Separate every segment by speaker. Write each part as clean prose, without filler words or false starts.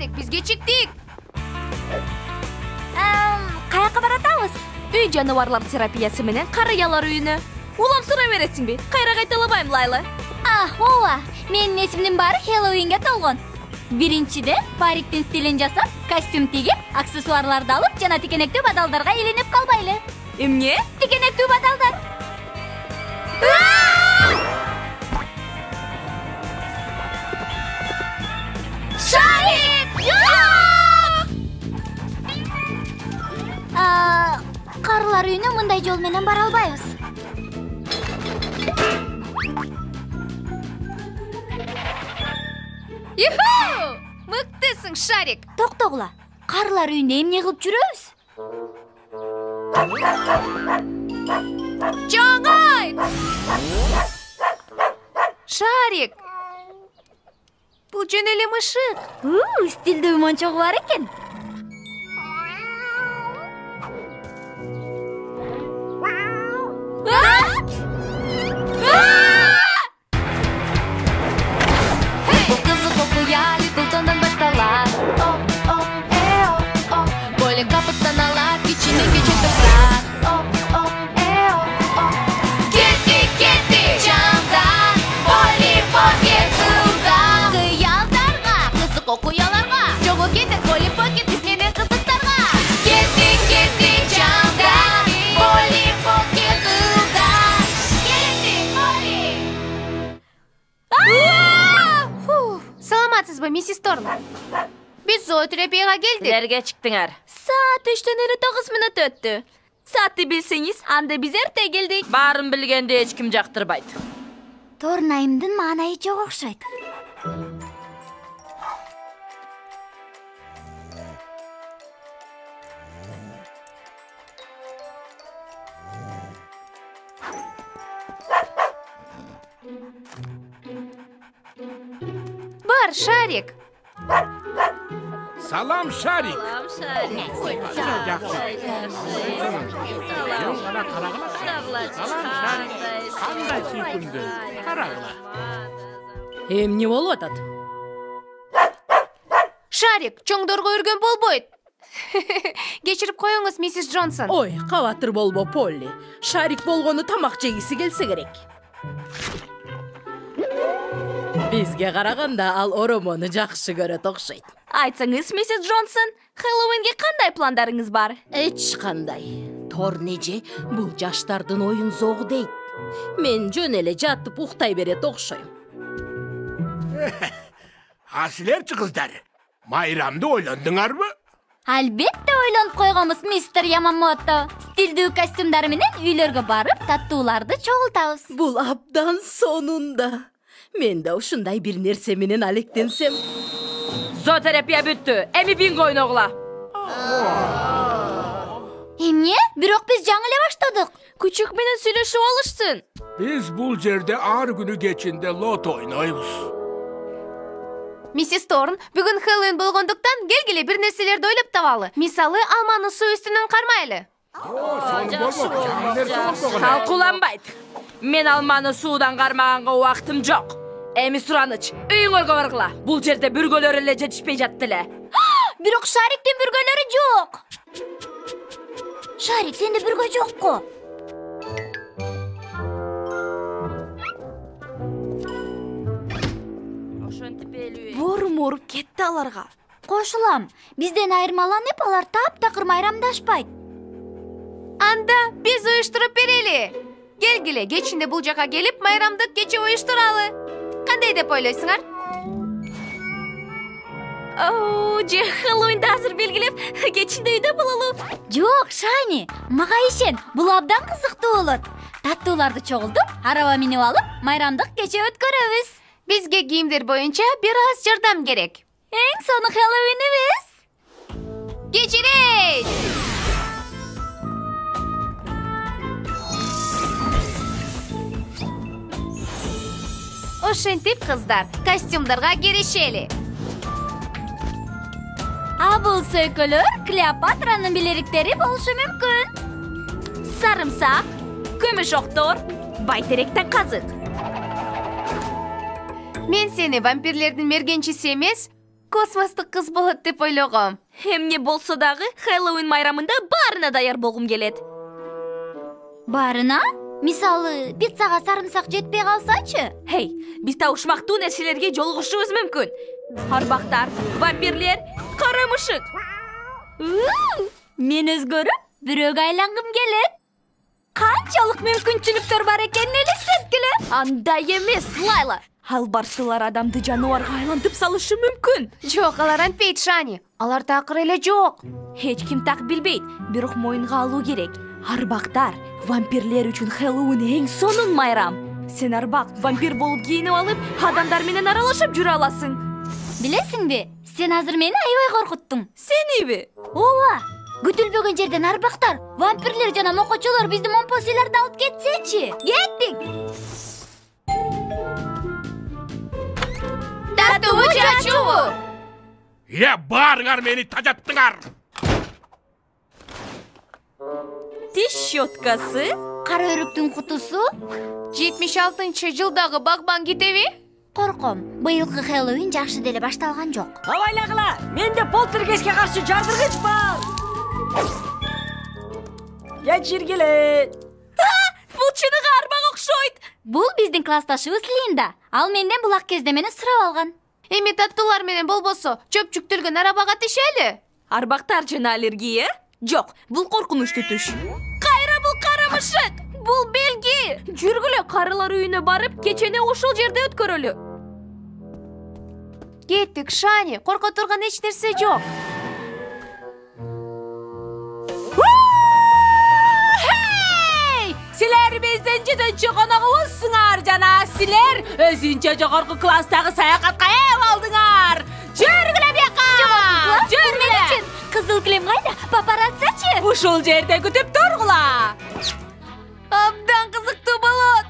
Speaker 1: Шарик, biz geciktik.
Speaker 2: Kayakka baratabız?
Speaker 1: Үй жануарлар терапиясы менен карыялар үйүнө. Улам сурай бересиңби? Кайра кайталабайм, Лайла.
Speaker 2: Ооба, менин эсимдин баары Хэллоуинге толгон. Биринчиден париктин стилин жасап, костюм тигип, аксессуарларды алып, жана тикенектүү бадалдарга илинип калбайлы.
Speaker 1: Эмне?
Speaker 2: Тикенектүү бадалдар.
Speaker 1: Шарик!
Speaker 2: Карылар үйүнө мындай жол менен бара албайбыз.
Speaker 1: Юху! Мыктысың, Шарик.
Speaker 2: Токтогула, карылар үйүндө эмне кылып жүрөбүз?
Speaker 1: Чоңойт! Шарик! Бул жөн эле мышык.
Speaker 2: Стилдүү мончогу бар экен.
Speaker 1: Бул кызык окуя Литлтондон башталат. Бойлик капыстан алат, кичинеге жетирсат. Кетти, жамдан, Полли Покет кылдан. Кыялдарга, кызык окуяларга, жого кетет Полли Покет биз менен кызыктарга. Кетти, жамдан, Полли Покет кылдан. Кетти, Полли. Саламатсызбы, миссис Торн? Биз зоотерапияга келдик.
Speaker 3: Силерге чыктыңар.
Speaker 1: Saat 3'ten eli 9 minut öttü. Saati bilseniz, anda biz erте geldik.
Speaker 3: Баарын билгенди эч ким жактырбайт.
Speaker 2: Торнайымдын маанайы жок окшойт.
Speaker 1: Var, Şarik.
Speaker 4: Salam Şarik. Qanday suykundi? Qarag'la.
Speaker 3: Эмне болуп атат?
Speaker 1: Şarik, çoңдорго өргөн болбойт. Geçirip koyuңуз, миссис Джонсон.
Speaker 3: Ой, кабатыр болбо, Полли. Шарик болгону тамак жегиси келсе керек. Бизге караганда ал оромону жакшы көрөт окшойт.
Speaker 1: Айтсаңыз, миссис Джонсон, Хэллоуинге кандай пландарыңыз бар?
Speaker 3: Эч кандай. Торн эже бул жаштардын оюн зогу дейт. Мен жөн эле жатып уктай берет окшойм.
Speaker 4: Силерчи кыздар, майрамды ойлондуңарбы?
Speaker 2: Албетте ойлонуп койгонбуз, мистер Ямамото. Стилдүү костюмдар менен үйлөргө барып, таттууларды чогултабыз.
Speaker 3: Бул абдан сонунда. Мен да ушундай бир нерсе менен алектенсем. Зоотерапия бүттү. Эми бинго ойногула.
Speaker 2: Эмне? Бирок биз жаңы эле баштадык.
Speaker 1: Küçük менен сүйлөшүп алышсын.
Speaker 4: Biz bul жерде ар күнү кечинде лото ойнойбуз.
Speaker 1: Миссис Торн, бүгүн Хэллоуин болгондуктан келгиле бир нерселерди ойлоп табалы. Мисалы, алманы суу үстүнөн кармайлы.
Speaker 3: Талкууланбайт. Мен алманы суудан кармаганга убактым жок. Эми Сураныч, үйүңөргө баргыла. Бул жерде бүргөлөр эле жетишпей жатты эле.
Speaker 2: Бирок Шариктин бүргөлөрү жок. Шарик, сенде бүргө жокко?
Speaker 1: Бормур кетти аларга.
Speaker 2: Кошулам. Бизден айырмаланып, алар таптакыр майрамдашпайт.
Speaker 1: Анда биз уюштуруп берели. Келгиле, кечинде бул жака келип, майрамдык кече уюштуралы. Кандай деп ойлойсуңар? Же Хэллоуинди азыр белгилеп, кечинде үйдө бололу.
Speaker 2: Жок, Шани, мага ишен, бул абдан кызыктуу болот. Таттууларды чогултуп, араба минип алып, майрамдык кече өткөрөбүз.
Speaker 1: Бизге кийимдер боюнча бир аз жардам керек.
Speaker 2: Эң сону Хэллоуинибиз.
Speaker 1: Кечирейт! Ошентип, кыздар, костюмдарга киришели.
Speaker 2: А бул сөйкөлөр Клеопатранын билериктери болушу мүмкүн.
Speaker 1: Сарымсак, көмүш октор, байтеректен казык. Мен сени вампирлердин мергенчиси эмес, космостук кыз болот деп ойлогом.
Speaker 3: Эмне болсо дагы Хэллоуин майрамында баарына даяр болгум келет.
Speaker 2: Баарына? Мисалы, пиццага сарымсак жетпей калсачы?
Speaker 3: Хей, биз да ушмактуу нерселерге жолугушубуз мүмкүн. Арбактар, вампирлер, кара мышык.
Speaker 2: Мен өзгөрүп, бирөөгө айлангым келет. Канчалык мүмкүнчүлүктөр бар экенин элестеткиле.
Speaker 3: Андай эмес, Лайла. Албарсылар адамды жаныбарга айлантып салышы мүмкүн.
Speaker 1: Жок, алар антпейт, Шани. Алар такыр эле жок.
Speaker 3: Эч ким так билбейт, бирок моюнга алуу керек. Арбактар, вампирлер үчүн Хэллоуин эң сонун майрам. Сен арбак, вампир болуп кийинип алып, адамдар менен аралашып жүрө аласың.
Speaker 2: Билесиңби, сен азыр мени аябай коркуттуң.
Speaker 3: Сениби?
Speaker 2: Ооба, күтүлбөгөн жерден арбактар, вампирлер жана мокочолор бизди момпосилерди алып кетсечи. Кеттик.
Speaker 1: Таттуу чачуу.
Speaker 4: Барыңар мени тажаттыңар.
Speaker 3: Тиш щеткасы,
Speaker 2: Кара өрүктүн кутусу.
Speaker 1: 76-жылдагы багбан китеби?
Speaker 2: Корком, быйылкы Хэллоуин жакшы деле башталган жок.
Speaker 3: абайлагыла, менде полтергейстке каршы жардыргыч бар. Жачиргиле. Бул чыныгы арбак окшойт.
Speaker 2: Бул биздин классташыбыз Линда. Ал менден булак кездемени сурап алган.
Speaker 1: Эми таттуулар менен болбосо, чөпчүктөлгөн арабага тишели.
Speaker 3: Арбактар жана аллергия? Жок, бул коркунучтуу түш. Кайра бул кара мышык. Бул белги. Жүргүлө карылар үйүнө барып, кечени ошол жерде өткөрөлү.
Speaker 1: Кеттик, Шани, корко турган эч нерсе жок.
Speaker 3: Силер биздин жетинчи коногубузсуңар жана силер өзүнчө жогорку класстагы саякатка ээ алдыңар. Жүргүлө бияка. Жүргүлө.
Speaker 2: Кызыл килем кайда? Папараццачы?
Speaker 3: Ушул жерде күтүп тургула.
Speaker 1: Абдан кызыктуу болот.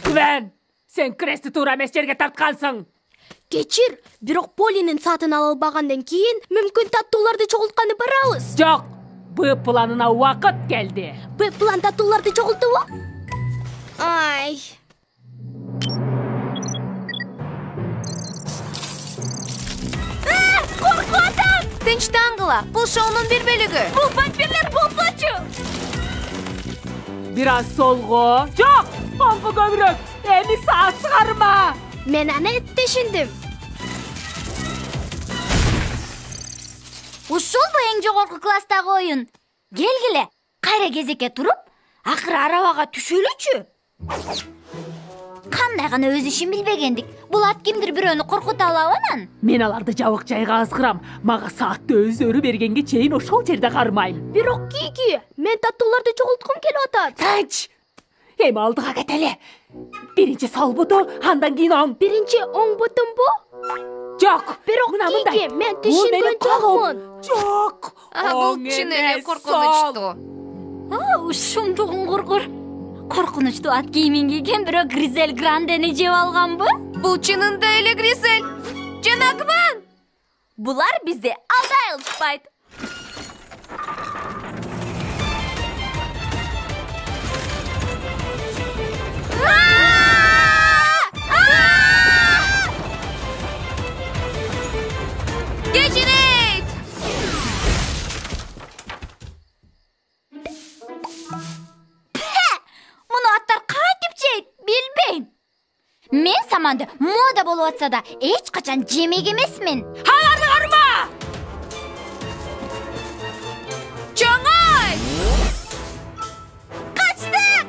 Speaker 3: Гвен, сен крести туура эмес жерге тарткансың.
Speaker 5: Кечир, бирок Полинин саатын ала албагандан кийин мүмкүн таттууларды чогултканы барабыз.
Speaker 3: Жок, Б планына убакыт келди.
Speaker 5: Б план таттууларды чогултубу? Ай.
Speaker 1: Коркутам! Тынчтангыла, бул шоунун бир бөлүгү.
Speaker 3: Бул вампирлер болсочу. Бир аз солго. Жок, оңго көбүрөөк. Эми саат чыгарма.
Speaker 5: Мен аны түшүндүм.
Speaker 2: Ушулбу эң жогорку класстагы оюн? Келгиле, кайра кезекке туруп, акыры арабага түшөлүчү. Кандай гана өз ишин билбегендик. Бул ат кимдир бирөөнү коркута алабы анан?
Speaker 6: Мен аларды жабык жайга азгырам. Мага саатты өздөрү бергенге чейин ошол жерде кармайм.
Speaker 5: Бирок Кики, мен таттууларды чогулткум келип атат.
Speaker 6: Тынч! Эми алдыга кетели. Биринчи сол буту, андан кийин оң.
Speaker 5: Биринчи оң бутумбу?
Speaker 6: Жок.
Speaker 5: Бирок Кики, мен түшүнгөн жокмун.
Speaker 6: Жок.
Speaker 1: Бул чын эле коркунучтуу.
Speaker 2: Ушундугун кургур. Коркунучтуу ат кийимин кийген бирөө Гризель Грандени жеп алганбы?
Speaker 1: Бул чынында эле Гризель. Жана Гвен.
Speaker 3: Булар бизди алдай алышпайт.
Speaker 1: Кечирейт!
Speaker 2: Муну аттар кантип жейт? Билбейм. Мен саманды мода болуп атса да эч качан жемек эмесмин.
Speaker 3: Аларды карма!
Speaker 1: Чоңой!
Speaker 2: Качтык!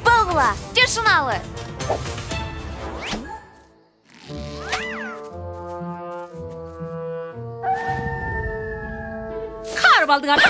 Speaker 2: Болгула,
Speaker 1: Жашыналы.
Speaker 3: Карып алдыңар.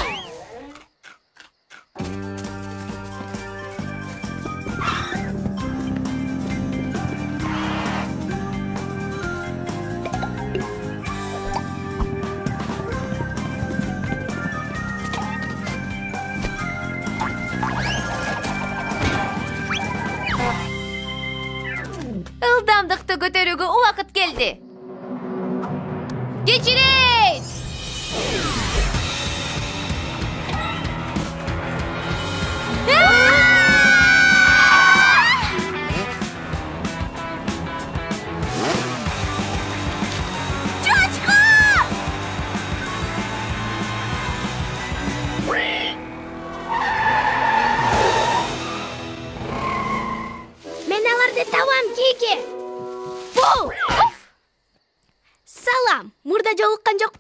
Speaker 1: Ылдамдыкты көтөрүүгө убакыт келди. Кечирейт!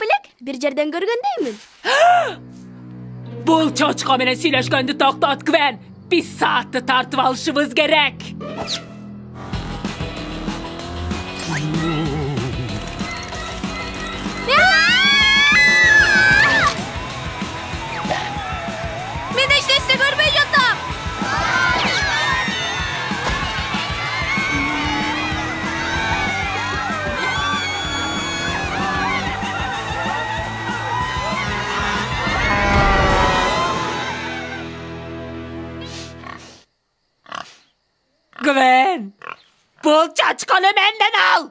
Speaker 5: элек бир жерден көргөндөймүн.
Speaker 6: Бул чочко менен сүйлөшкөндү токтот, Гвен. Биз саатты тартып алышыбыз керек.
Speaker 1: Мен эч нерсе көрбөй жатам.
Speaker 6: Gwen, bul çaçkanı menden al.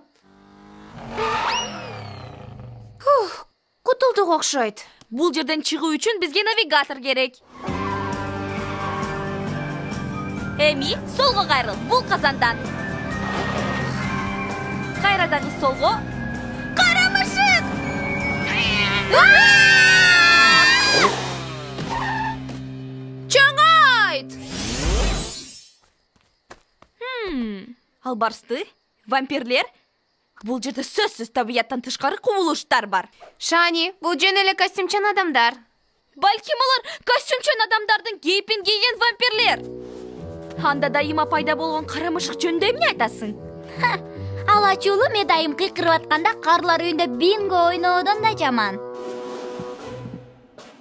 Speaker 3: Кутулдук окшойт. Бул жерден чыгуу үчүн бизге навигатор керек. Эми, солго кайрыл. Бул казандан. Кайра дагы солго. Карамышык!
Speaker 1: Чоңойт!
Speaker 3: Албарсты, вампирлер. Бул жерде сөзсүз табияттан тышкары кубулуштар бар.
Speaker 1: Шани, бул жөн эле костюмчан адамдар.
Speaker 3: Балким алар костюмчан адамдардын кейпин кийген вампирлер. Анда дайыма пайда болгон карамышык жөнүндө эмне айтасың?
Speaker 2: Ал ачуулуу медайым кыйкырып атканда карлар үйүндө бинго ойноодон да жаман.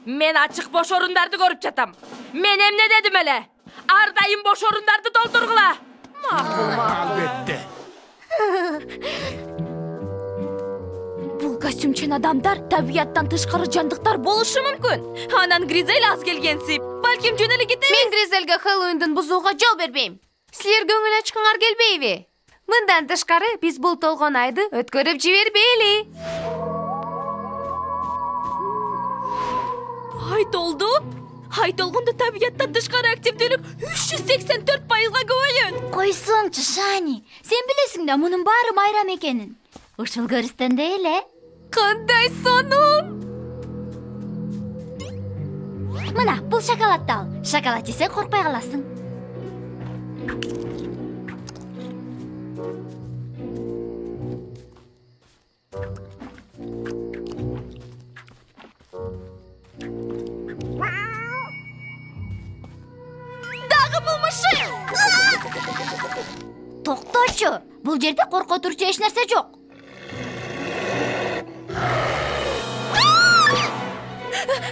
Speaker 3: Мен ачык бош орундарды көрүп жатам. Мен эмне дедим эле? Ар дайым бош орундарды толтургула.
Speaker 4: Albatta.
Speaker 3: Бул костюмчан адамдар табияттан тышкары жандыктар болушу мүмкүн. Анан Гризель аз келгенсип. Балким жөн эле кетебиз.
Speaker 1: Мен Гризельге Хэллоуиндин бузууга жол бербейм. Силер көңүл ачкыңар келбейби? Мындан тышкары биз бул толгон айды өткөрүп жибербейли.
Speaker 3: Ай толду. Ай толгондо табияттан тышкары активдүүлүк 384%га көбөйгөн.
Speaker 2: Койсоңчу, Шани. Сен билесиң да мунун баары майрам экенин. Ушул көрүстөн да эле.
Speaker 1: Кандай сонун!
Speaker 2: Мына, бул шоколадды ал. Шоколад жесең коркпой каласың.
Speaker 3: Дагы булмушы.
Speaker 2: Токточу. Бул жерде коркотурчу эч нерсе жок.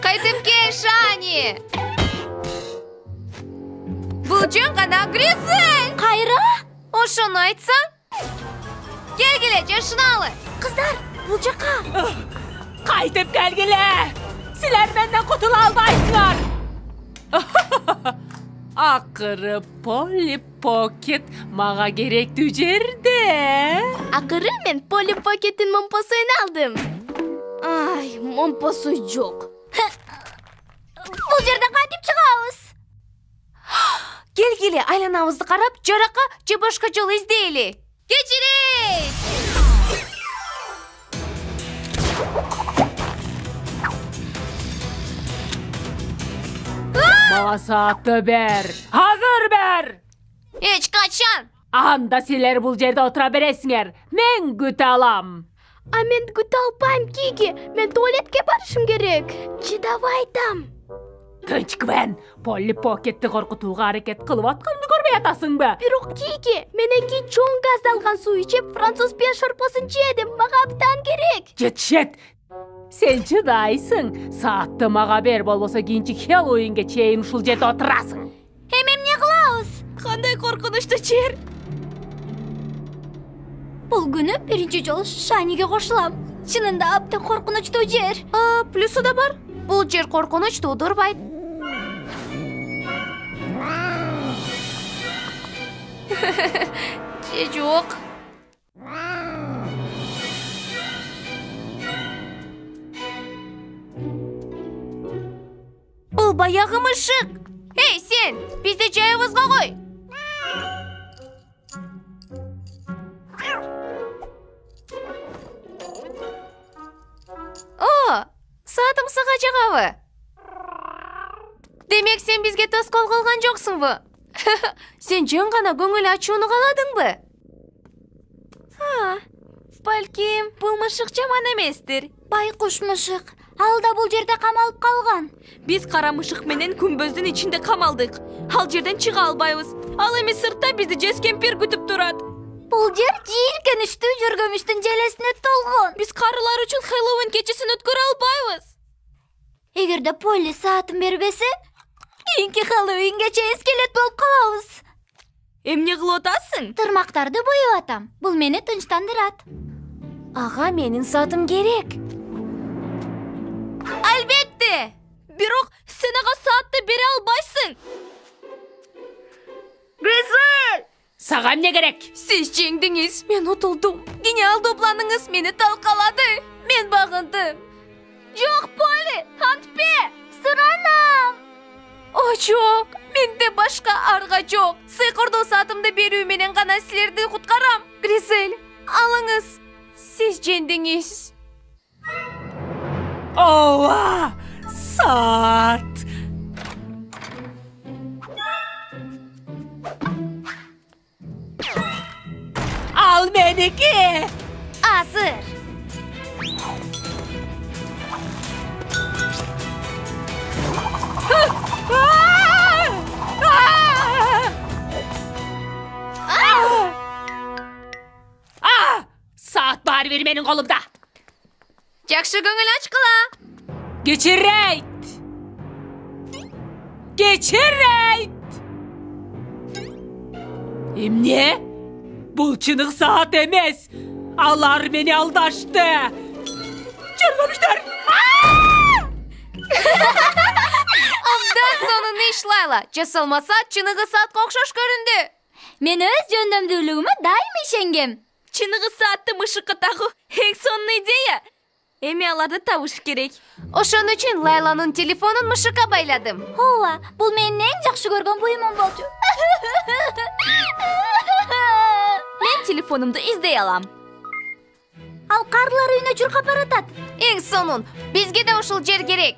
Speaker 1: Кайтып кел, Шани! Бул жөн гана Гризель!
Speaker 2: Кайра?
Speaker 1: Ошону айтсаң? Келгиле, жашыналы!
Speaker 3: Кыздар, бул жака.
Speaker 6: Кайтып келгиле. Силер менден кутула албайсыңар. Акыры Polly Pocket мага керектүү жерде.
Speaker 5: Акыры мен Polly Pocket'in момпосуйун алдым. Ай, момпосу жок.
Speaker 2: Бул жерден кантип чыгабыз?
Speaker 1: Келгиле, айланабызды карап, жаракка же башка жол издейли. Кечирейт!
Speaker 6: Мага саатты бер. Hazır бер.
Speaker 1: Эч качан!
Speaker 6: Анда силер бул жерде отура бересиңер. Мен күтө алам.
Speaker 5: А мен күтө албайм, Кики. Мен туалетке барышым керек. Чыдабай айтам.
Speaker 6: Тынч, Гвен. Polly Pocket'ти коркутууга аракет кылып атканымды көрбөй атасыңбы?
Speaker 5: Бирок Кики, мен эки чоң газдалган суу ичип, француз пияз шорпосун жедим. Мага абдан керек.
Speaker 6: Жетишет. Сен чыдайсың. Саатты мага бер, болбосо кийинчи Хэллоуинге чейин ушул жерде отурасың.
Speaker 2: Эми эмне кылабыз?
Speaker 3: Кандай коркунучтуу жер.
Speaker 2: Бул күнү биринчи жолу Шаниге кошулам. Чынында абдан коркунучтуу жер.
Speaker 1: Плюсу да бар. Бул жер коркунуч туудурбайт. Же жок. Бул баягы мышык. Эй, сен, бизди жайыбызга кой. О, саатың сага жагабы? Демек сен бизге тоскоол кылган жоксуңбу? Сен жөн гана көңүл ачууну кааладыңбы?
Speaker 3: балким, бул мышык жаман эместир.
Speaker 2: Байкуш мышык. Ал да бул жерде камалып калган.
Speaker 3: Биз кара мышык менен күмбөздүн ичинде камалдык. Ал жерден чыга албайбыз. Ал эми сыртта бизди жез кемпир күтүп турат.
Speaker 2: Бул жер жийилкеничтүү жүргөмүштүн желесине толгон.
Speaker 3: Биз карылар үчүн Хэллоуин кечесин өткөрө албайбыз.
Speaker 2: Эгерде Полли саатын бербесе, кийинки Хэллоуинге чейин скелет болуп калабыз.
Speaker 3: Эмне кылып атасың?
Speaker 2: Тырмактарды боеп атам. Бул мени тынчтандырат.
Speaker 3: Ага, менин саатым керек.
Speaker 1: Албетте.
Speaker 3: Бирок сен ага саатты бере албайсың.
Speaker 1: Гризель!
Speaker 6: Сага эмне керек?
Speaker 1: Siz жеңдиңиз. Мен утулдум. Гениал топланыңыз мени талкалады. Мен багындым.
Speaker 3: Жок, Полли, антпе.
Speaker 2: Суранам.
Speaker 1: О, жок. Менде башка арга жок. Сыйкырдуу саатымды берүү менен гана силерди куткарам. Гризель, алыңыз. Siz жеңдиңиз.
Speaker 6: Ооба! Саат! Ал меники!
Speaker 1: Азыр.
Speaker 6: Saat bari beri menin kolumda.
Speaker 1: Жакшы көңүл ачкыла.
Speaker 6: Geçirreyt! Geçirreyt! Emne? Bul çınık saat emez. Alar beni aldaştı. Çırmamışlar.
Speaker 1: Абдан сонун иш, Лайла. Жасалмаса чыныгы саатка окшош көрүндү.
Speaker 2: Мен өз жөндөмдүүлүгүмө дайым ишенгем.
Speaker 3: Чыныгы саатты мышыкка тагуу эң сонун идея. Эми аларды табыш керек.
Speaker 1: Ошон үчүн Лайланын телефонун мышыкка байладым.
Speaker 2: Ооба, бул менин эң жакшы көргөн буюмум болчу.
Speaker 3: Мен телефонумду издей алам.
Speaker 2: Ал карлар үйүнө чуркап баратат.
Speaker 1: Эң сонун. Бизге да ушул жер керек.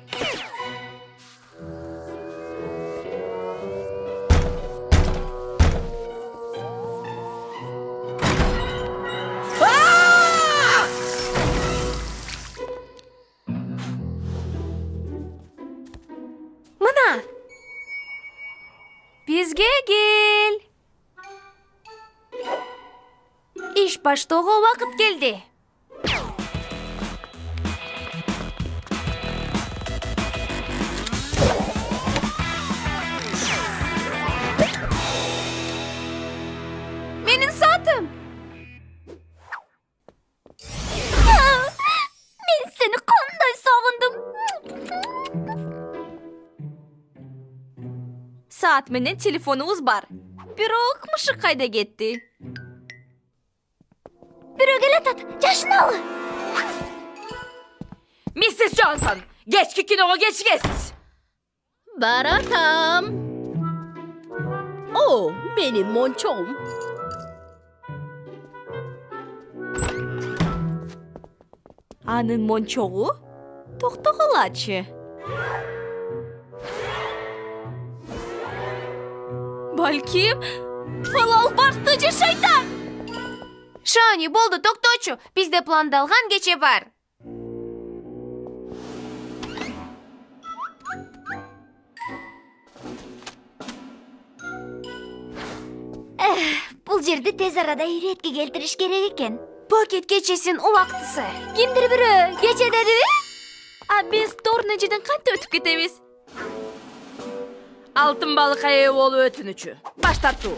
Speaker 1: Мына. Бизге кел. Иш баштоого убакыт келди. Менин саатым.
Speaker 2: Мен сени кандай сагындым.
Speaker 3: Saat менен телефонубуз бар. Бирок мышык кайда кетти?
Speaker 2: Бирөө келатат. Жашыналы.
Speaker 3: Миссис Джонсон, кечки киного кечкесиз.
Speaker 5: Баратам. О, менин мончоом.
Speaker 3: Анын мончогу? Токтогулачы. Балким, ал албакты же шайтан.
Speaker 1: Шани, болду, токточу. Бизде пландалган кече бар.
Speaker 2: Бул жерди тез арада иретке келтириш керек экен.
Speaker 1: Покет кечесин убактысы.
Speaker 2: Кимдир бирөө кече дедиби?
Speaker 3: А биз Торнежиден кантип өтүп кетебиз? Алтын балыкка ээ болуу өтүнүчү. Баш тартуу.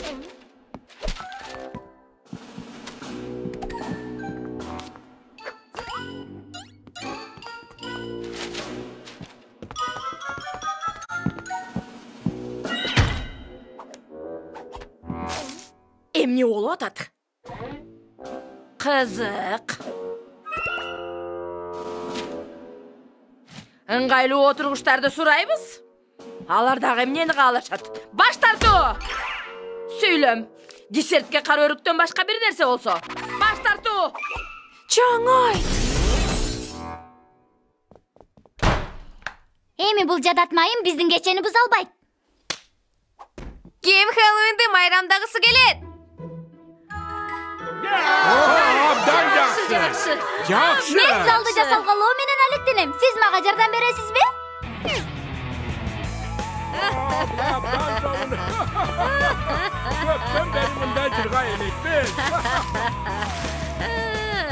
Speaker 3: Эмне болуп атат? Кызык. Ыңгайлуу отургучтарды сурайбыз. Алар дагы эмнени каалашат? Баш тартуу! Сүйлөм. Десертке кара өрүктөн башка бир нерсе болсо. Баш тартуу!
Speaker 1: Чоңой.
Speaker 2: Эми бул жадатмайым биздин кечени буза албайт.
Speaker 1: Ким Хэллоуинди майрамдагысы келет?
Speaker 4: Абдан жакшы.
Speaker 1: жакшы.
Speaker 4: Жақсы.
Speaker 2: Мен залды жасалгалоо менен алектенем. Сиз мага жардам бересизби?
Speaker 4: Köpten beri bundan çırğa elektin.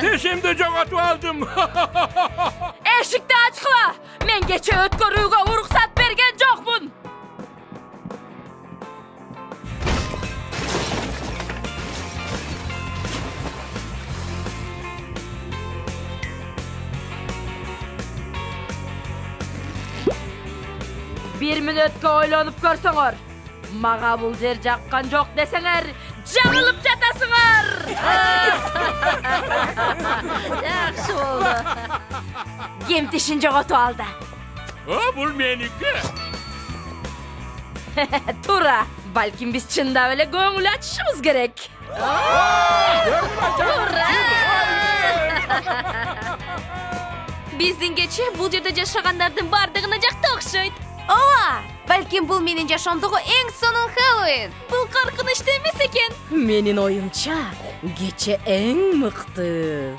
Speaker 4: Dişimde jogatып aldım.
Speaker 3: Eşikte açıkla. Men geçe ötkörүүгө уруксат берген жокмун. Bir minutga ойлонуп көрсөңөр. Мага бул жер жаккан жок десеңер, жаңылып жатасыңар. Жакшы болду. Ким тишин жоготуп алды?
Speaker 4: O, bul meniki.
Speaker 3: Тура. Балким биз чындап эле көңүл ачышыбыз керек. Биздин кече бул жерде жашагандардын бардыгына жакты окшойт.
Speaker 1: Ооба, балким бул менин жашоомдогу эң сонун Хэллоуин.
Speaker 3: Бул коркунучтуу эмес экен. Менин оюмча, кече эң мыкты.